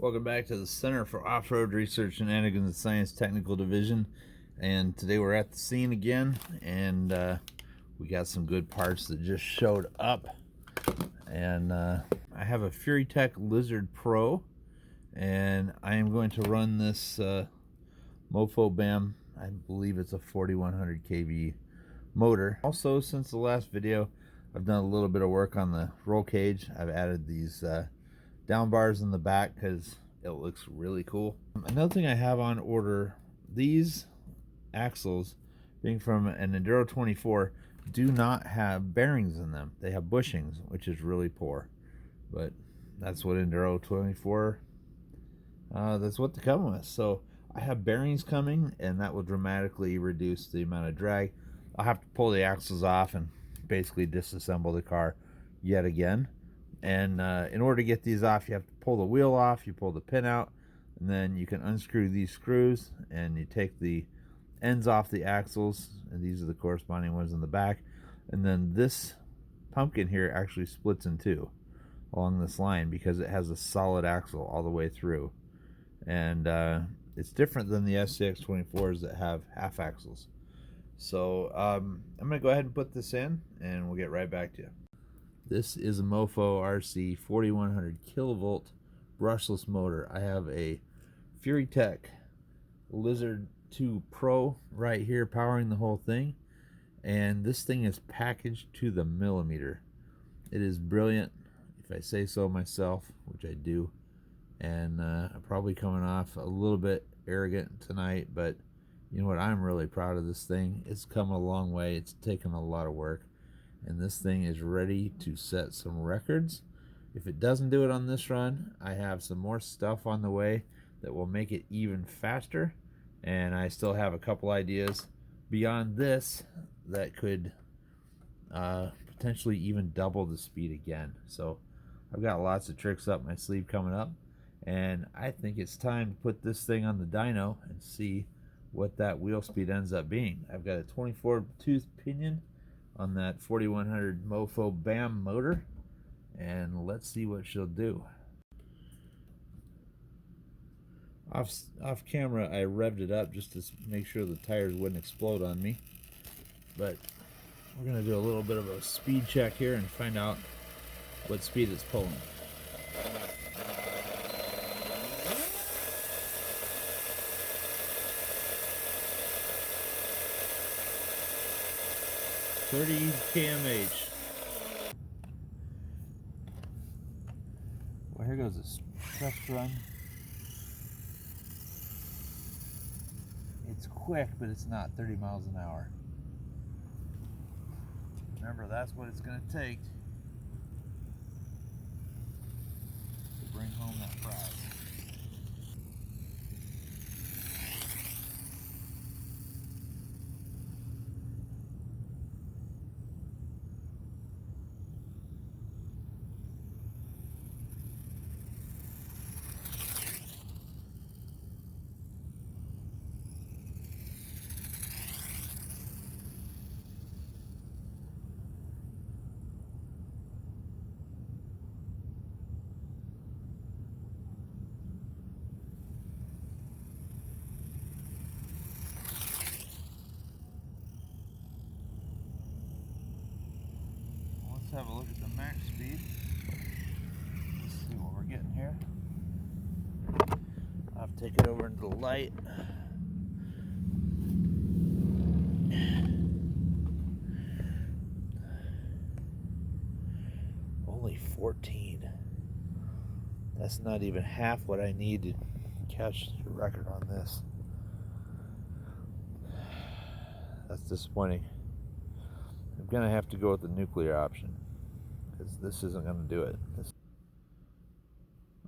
Welcome back to the Center for Off-Road Research and Anagon Science Technical Division. And today we're at the scene again, and we got some good parts that just showed up. And I have a FuryTech Lizard Pro, and I am going to run this Mofo BAM. I believe it's a 4100 kV motor. Also, since the last video, I've done a little bit of work on the roll cage. I've added these down bars in the back because it looks really cool. Another thing I have on order, these axles, being from an Enduro 24, do not have bearings in them. They have bushings, which is really poor, but that's what Enduro 24, that's what they come with. So I have bearings coming, and that will dramatically reduce the amount of drag. I'll have to pull the axles off and basically disassemble the car yet again. And in order to get these off, you have to pull the wheel off, you pull the pin out, and then you can unscrew these screws, and you take the ends off the axles, and these are the corresponding ones in the back. And then this pumpkin here actually splits in two along this line because it has a solid axle all the way through. And it's different than the SCX 24s that have half axles. So I'm going to go ahead and put this in, and we'll get right back to you. This is a Mofo RC 4100 kilovolt brushless motor. I have a FuryTech Lizard 2 Pro right here powering the whole thing, and this thing is packaged to the millimeter. It is brilliant, if I say so myself, which I do. And I'm probably coming off a little bit arrogant tonight, but you know what, I'm really proud of this thing. It's come a long way. It's taken a lot of work, and this thing is ready to set some records. If it doesn't do it on this run, I have some more stuff on the way that will make it even faster, and I still have a couple ideas beyond this that could potentially even double the speed again. So I've got lots of tricks up my sleeve coming up, and I think it's time to put this thing on the dyno and see what that wheel speed ends up being. I've got a 24 tooth pinion on that 4100 Mofo BAM motor, and let's see what she'll do. Off camera, I revved it up just to make sure the tires wouldn't explode on me, but we're going to do a little bit of a speed check here and find out what speed it's pulling. .30 kmh. Well, here goes this test run. It's quick, but it's not 30 miles an hour. Remember, that's what it's going to take to bring home that prize. Have a look at the max speed. Let's see what we're getting here. I'll have to take it over into the light. Only 14. That's not even half what I need to catch the record on this. That's disappointing. I'm gonna have to go with the nuclear option, because this isn't going to do it.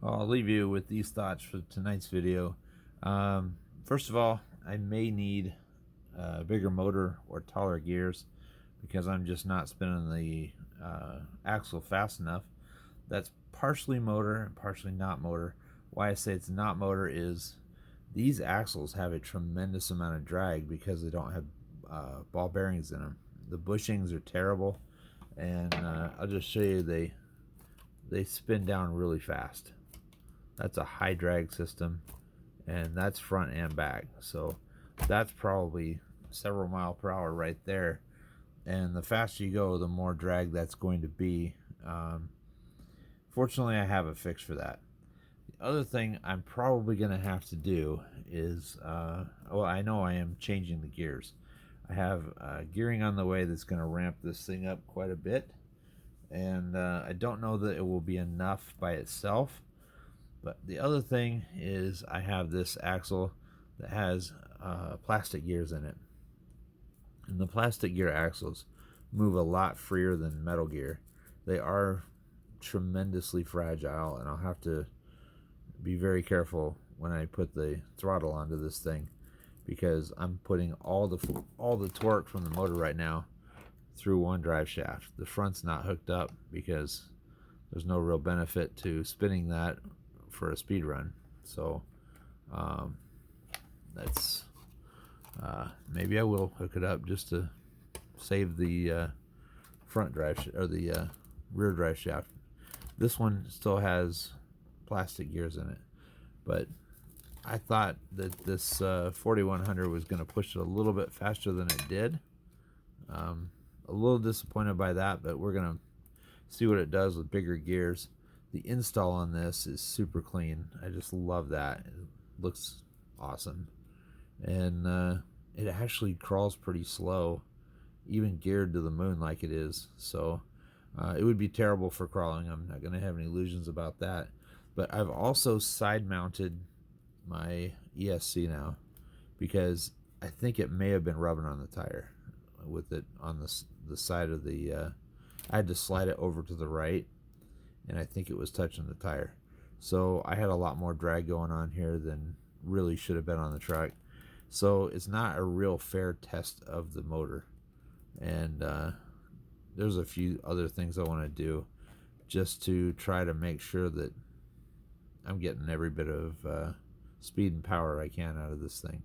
I'll leave you with these thoughts for tonight's video. First of all, I may need a bigger motor or taller gears because I'm just not spinning the axle fast enough. That's partially motor and partially not motor. Why I say it's not motor is these axles have a tremendous amount of drag because they don't have ball bearings in them. The bushings are terrible, and I'll just show you, they spin down really fast. That's a high drag system, and that's front and back. So that's probably several mile/hour right there. And the faster you go, the more drag that's going to be. Fortunately, I have a fix for that. The other thing I'm probably going to have to do is, well, I know I am changing the gears. I have gearing on the way that's going to ramp this thing up quite a bit. And I don't know that it will be enough by itself. But the other thing is I have this axle that has plastic gears in it. And the plastic gear axles move a lot freer than metal gear. They are tremendously fragile, and I'll have to be very careful when I put the throttle onto this thing, because I'm putting all the torque from the motor right now through one drive shaft. The front's not hooked up because there's no real benefit to spinning that for a speed run. So that's maybe I will hook it up just to save the front drive or the rear drive shaft. This one still has plastic gears in it, but I thought that this 4100 was going to push it a little bit faster than it did. A little disappointed by that, but we're going to see what it does with bigger gears. The install on this is super clean. I just love that. It looks awesome. And it actually crawls pretty slow, even geared to the moon like it is. So it would be terrible for crawling. I'm not going to have any illusions about that. But I've also side mounted my ESC now, because I think it may have been rubbing on the tire with it on the side of the I had to slide it over to the right, and I think it was touching the tire. So I had a lot more drag going on here than really should have been on the truck. So it's not a real fair test of the motor. And there's a few other things I want to do just to try to make sure that I'm getting every bit of speed and power I can out of this thing.